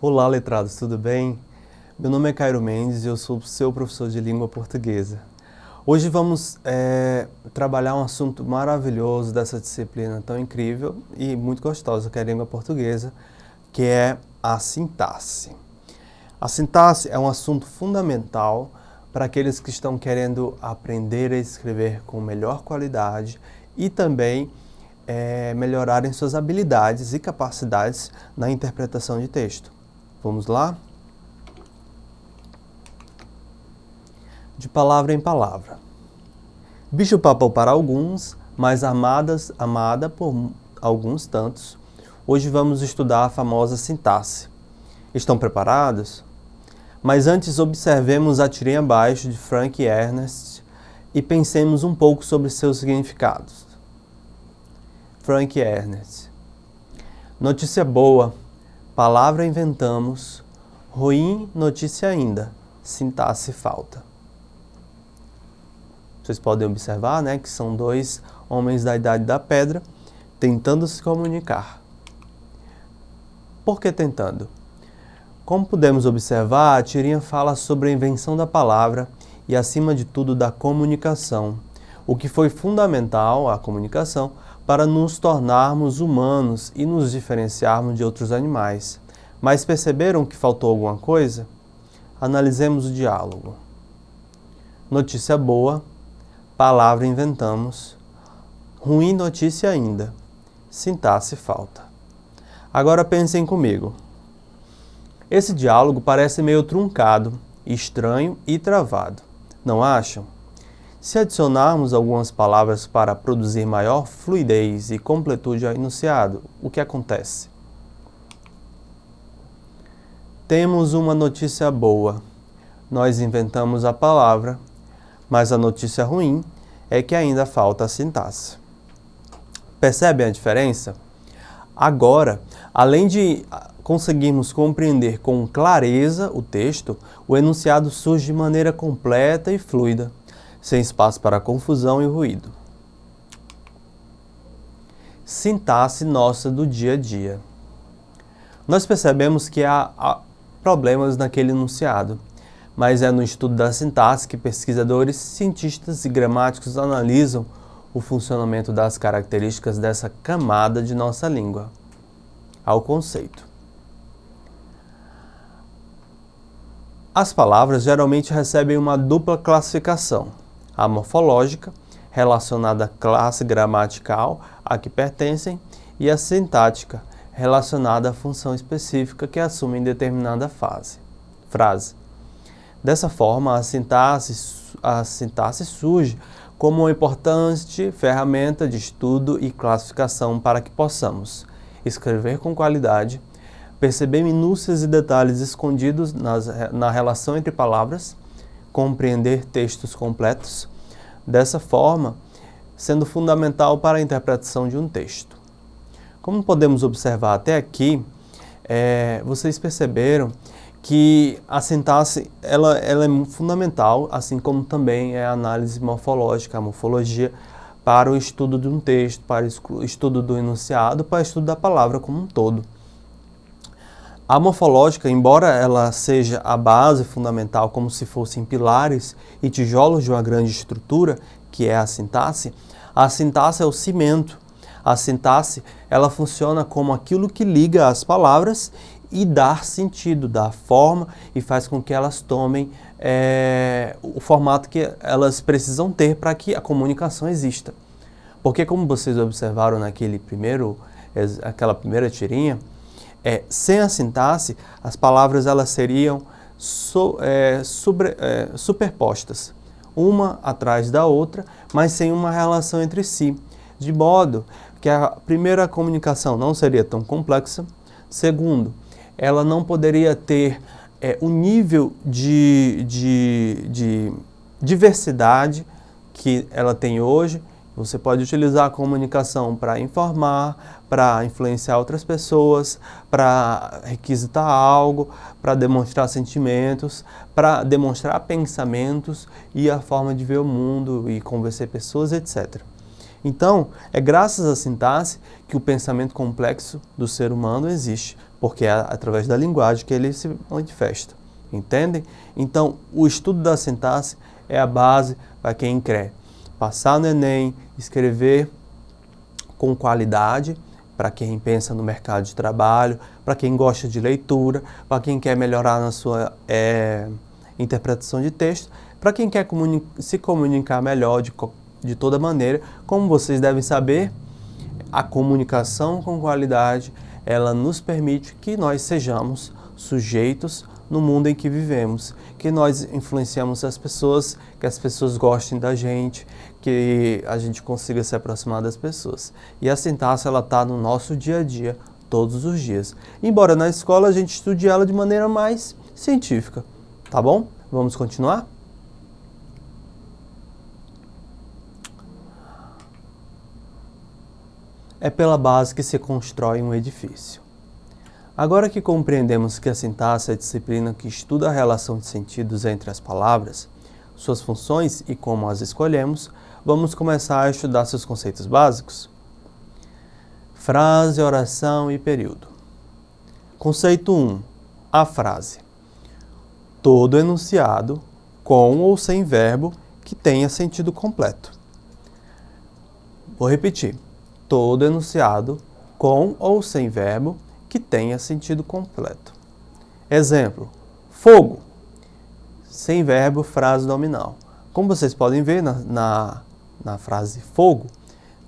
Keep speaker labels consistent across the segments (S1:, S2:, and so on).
S1: Olá, letrados, tudo bem? Meu nome é Cairo Mendes e eu sou seu professor de língua portuguesa. Hoje vamos trabalhar um assunto maravilhoso dessa disciplina tão incrível e muito gostosa que é a língua portuguesa, que é a sintaxe. A sintaxe é um assunto fundamental para aqueles que estão querendo aprender a escrever com melhor qualidade e também melhorarem suas habilidades e capacidades na interpretação de texto. Vamos lá? De palavra em palavra. Bicho-papão para alguns, mas amada por alguns tantos. Hoje vamos estudar a famosa sintaxe. Estão preparados? Mas antes observemos a tirinha abaixo de Frank Ernest e pensemos um pouco sobre seus significados. Frank Ernest. Notícia boa. Palavra inventamos, ruim notícia ainda, sintaxe falta. Vocês podem observar, né, que são dois homens da Idade da Pedra tentando se comunicar. Por que tentando? Como podemos observar, a tirinha fala sobre a invenção da palavra e, acima de tudo, da comunicação, o que foi fundamental, a comunicação, para nos tornarmos humanos e nos diferenciarmos de outros animais. Mas perceberam que faltou alguma coisa? Analisemos o diálogo. Notícia boa, palavra inventamos, ruim notícia ainda, sintaxe falta. Agora pensem comigo. Esse diálogo parece meio truncado, estranho e travado, não acham? Se adicionarmos algumas palavras para produzir maior fluidez e completude ao enunciado, o que acontece? Temos uma notícia boa. Nós inventamos a palavra, mas a notícia ruim é que ainda falta a sintaxe. Percebem a diferença? Agora, além de conseguirmos compreender com clareza o texto, o enunciado surge de maneira completa e fluida, sem espaço para confusão e ruído. Sintaxe nossa do dia a dia. Nós percebemos que há problemas naquele enunciado, mas é no estudo da sintaxe que pesquisadores, cientistas e gramáticos analisam o funcionamento das características dessa camada de nossa língua. Ao conceito. As palavras geralmente recebem uma dupla classificação. A morfológica, relacionada à classe gramatical a que pertencem, e a sintática, relacionada à função específica que assume em determinada frase. Dessa forma, a sintaxe surge como uma importante ferramenta de estudo e classificação para que possamos escrever com qualidade, perceber minúcias e detalhes escondidos na relação entre palavras, compreender textos completos, dessa forma, sendo fundamental para a interpretação de um texto. Como podemos observar até aqui, vocês perceberam que a sintaxe ela é fundamental, assim como também é a análise morfológica, a morfologia, para o estudo de um texto, para o estudo do enunciado, para o estudo da palavra como um todo. A morfológica, embora ela seja a base fundamental, como se fossem pilares e tijolos de uma grande estrutura, que é a sintaxe é o cimento. A sintaxe, ela funciona como aquilo que liga as palavras e dá sentido, dá forma e faz com que elas tomem o formato que elas precisam ter para que a comunicação exista. Porque, como vocês observaram aquela primeira tirinha, sem a sintaxe, as palavras elas seriam superpostas, uma atrás da outra, mas sem uma relação entre si, de modo que a primeira comunicação não seria tão complexa. Segundo, ela não poderia ter o nível de diversidade que ela tem hoje. Você pode utilizar a comunicação para informar, para influenciar outras pessoas, para requisitar algo, para demonstrar sentimentos, para demonstrar pensamentos e a forma de ver o mundo e convencer pessoas, etc. Então, é graças à sintaxe que o pensamento complexo do ser humano existe, porque é através da linguagem que ele se manifesta. Entendem? Então, o estudo da sintaxe é a base para quem quer passar no Enem, escrever com qualidade, para quem pensa no mercado de trabalho, para quem gosta de leitura, para quem quer melhorar na sua interpretação de texto, para quem quer se comunicar melhor de toda maneira. Como vocês devem saber, a comunicação com qualidade, ela nos permite que nós sejamos sujeitos no mundo em que vivemos, que nós influenciamos as pessoas, que as pessoas gostem da gente, que a gente consiga se aproximar das pessoas. E a sintaxe, ela está no nosso dia a dia, todos os dias. Embora na escola a gente estude ela de maneira mais científica, tá bom? Vamos continuar? É pela base que se constrói um edifício. Agora que compreendemos que a sintaxe é a disciplina que estuda a relação de sentidos entre as palavras, suas funções e como as escolhemos, vamos começar a estudar seus conceitos básicos. Frase, oração e período. Conceito 1. A frase. Todo enunciado, com ou sem verbo, que tenha sentido completo. Vou repetir. Todo enunciado, com ou sem verbo, que tenha sentido completo. Exemplo, fogo. Sem verbo, frase nominal. Como vocês podem ver na frase fogo,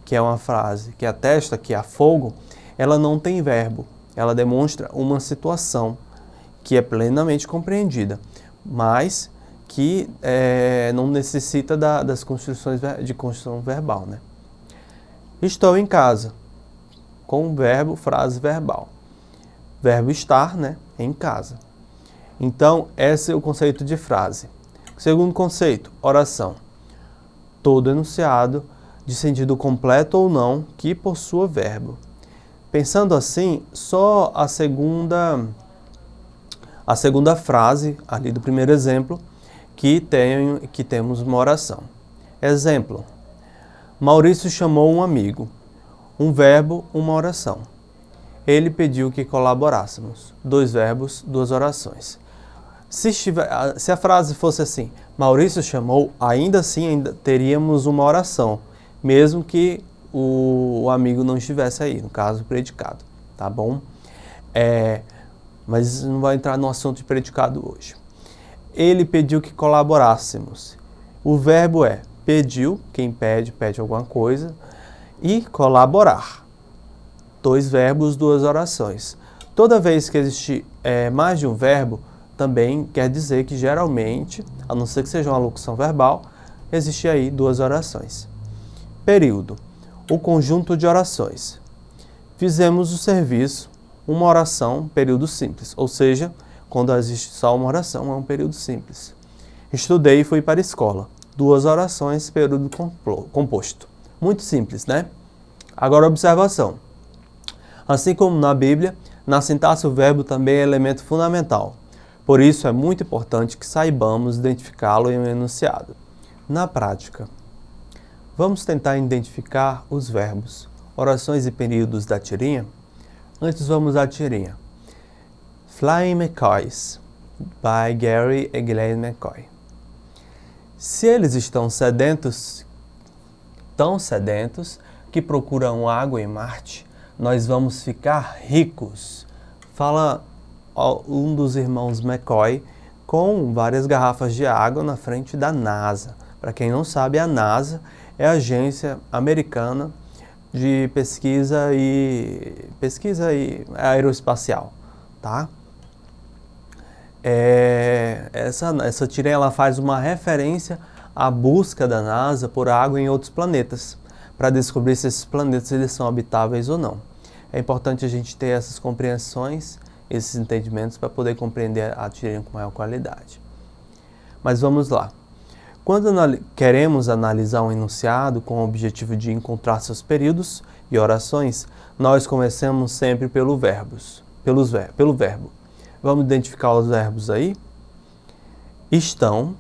S1: que é uma frase que atesta que há fogo, ela não tem verbo. Ela demonstra uma situação que é plenamente compreendida, mas que não necessita das construções de construção verbal, né? Estou em casa. Com verbo, frase verbal. Verbo estar, né, em casa. Então, esse é o conceito de frase. Segundo conceito, oração. Todo enunciado, de sentido completo ou não, que possua verbo. Pensando assim, só a segunda frase, ali do primeiro exemplo, que temos uma oração. Exemplo, Maurício chamou um amigo. Um verbo, uma oração. Ele pediu que colaborássemos. 2 verbos, 2 orações. Se a frase fosse assim, Maurício chamou, ainda assim teríamos uma oração, mesmo que o amigo não estivesse aí, no caso, o predicado, tá bom? Mas não vai entrar no assunto de predicado hoje. Ele pediu que colaborássemos. O verbo é pediu, quem pede alguma coisa, e colaborar. 2 verbos, 2 orações. Toda vez que existe mais de um verbo, também quer dizer que geralmente, a não ser que seja uma locução verbal, existe aí 2 orações. Período. O conjunto de orações. Fizemos o serviço, uma oração, período simples. Ou seja, quando existe só uma oração, é um período simples. Estudei e fui para a escola. 2 orações, período composto. Muito simples, né? Agora, observação. Assim como na Bíblia, na sintaxe o verbo também é elemento fundamental. Por isso, é muito importante que saibamos identificá-lo em um enunciado. Na prática, vamos tentar identificar os verbos, orações e períodos da tirinha? Antes, vamos à tirinha. Flying McCoys, by Gary e Glenn McCoy. Se eles estão sedentos, tão sedentos, que procuram água em Marte, nós vamos ficar ricos. Fala um dos irmãos McCoy com várias garrafas de água na frente da NASA. Para quem não sabe, a NASA é a agência americana de pesquisa e aeroespacial, tá? Essa tirinha ela faz uma referência à busca da NASA por água em outros planetas, para descobrir se esses planetas eles são habitáveis ou não. É importante a gente ter essas compreensões, esses entendimentos, para poder compreender a tirinha com maior qualidade. Mas vamos lá. Quando queremos analisar um enunciado com o objetivo de encontrar seus períodos e orações, nós começamos sempre pelo verbo. Vamos identificar os verbos aí? Estão,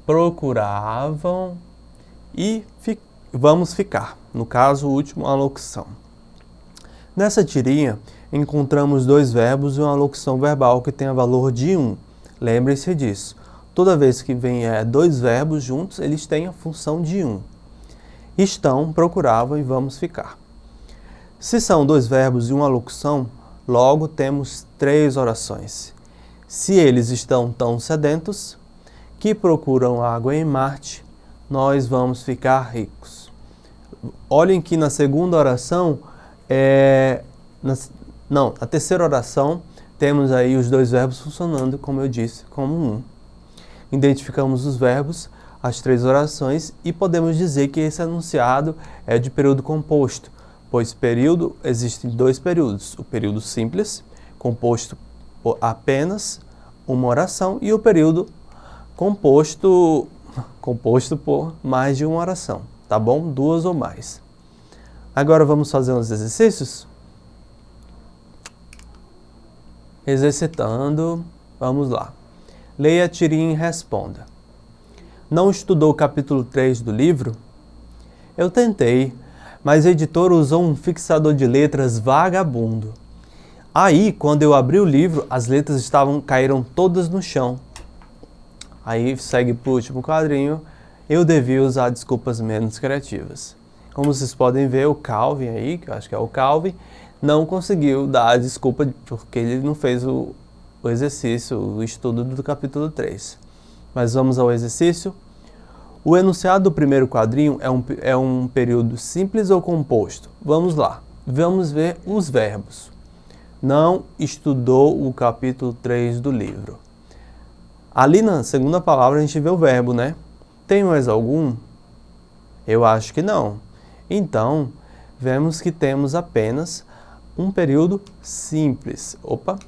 S1: procuravam e vamos ficar. No caso, o último, a locução. Nessa tirinha, encontramos dois verbos e uma locução verbal que tem a valor de 1. Lembre-se disso. Toda vez que vem dois verbos juntos, eles têm a função de 1. Estão, procuravam e vamos ficar. Se são dois verbos e uma locução, logo temos 3 orações. Se eles estão tão sedentos que procuram água em Marte, nós vamos ficar ricos. Olhem que na segunda oração, na terceira oração, temos aí os dois verbos funcionando, como eu disse, como 1. Identificamos os verbos, as 3 orações e podemos dizer que esse enunciado é de período composto, pois período existem 2 períodos, o período simples, composto por apenas uma oração, e o período composto por mais de uma oração, tá bom? 2 ou mais. Agora vamos fazer uns exercícios? Exercitando, vamos lá. Leia a tirinha e responda. Não estudou o capítulo 3 do livro? Eu tentei, mas a editora usou um fixador de letras vagabundo. Aí, quando eu abri o livro, as letras caíram todas no chão. Aí segue para o último quadrinho, eu devia usar desculpas menos criativas. Como vocês podem ver, o Calvin aí, que eu acho que é o Calvin, não conseguiu dar a desculpa porque ele não fez o exercício, o estudo do capítulo 3. Mas vamos ao exercício. O enunciado do primeiro quadrinho é um período simples ou composto? Vamos lá, vamos ver os verbos. Não estudou o capítulo 3 do livro. Ali na segunda palavra a gente vê o verbo, né? Tem mais algum? Eu acho que não. Então, vemos que temos apenas um período simples. Opa!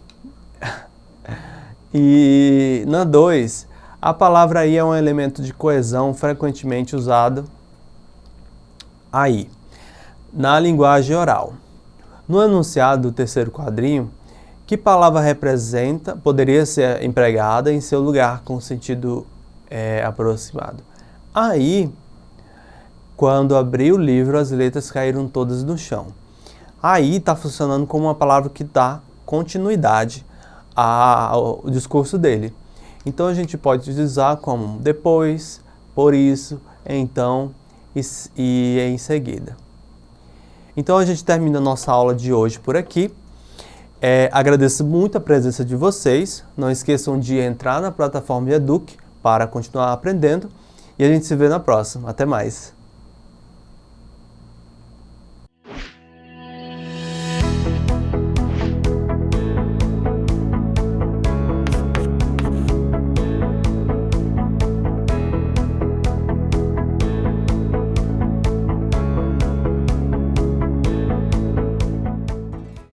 S1: E na 2, a palavra aí é um elemento de coesão frequentemente usado aí, na linguagem oral. No enunciado do terceiro quadrinho, que palavra poderia ser empregada em seu lugar com sentido aproximado? Aí, quando abri o livro, as letras caíram todas no chão. Aí está funcionando como uma palavra que dá continuidade ao discurso dele. Então a gente pode usar como depois, por isso, então e em seguida. Então a gente termina a nossa aula de hoje por aqui. Agradeço muito a presença de vocês. Não esqueçam de entrar na plataforma Eduque para continuar aprendendo. E a gente se vê na próxima. Até mais!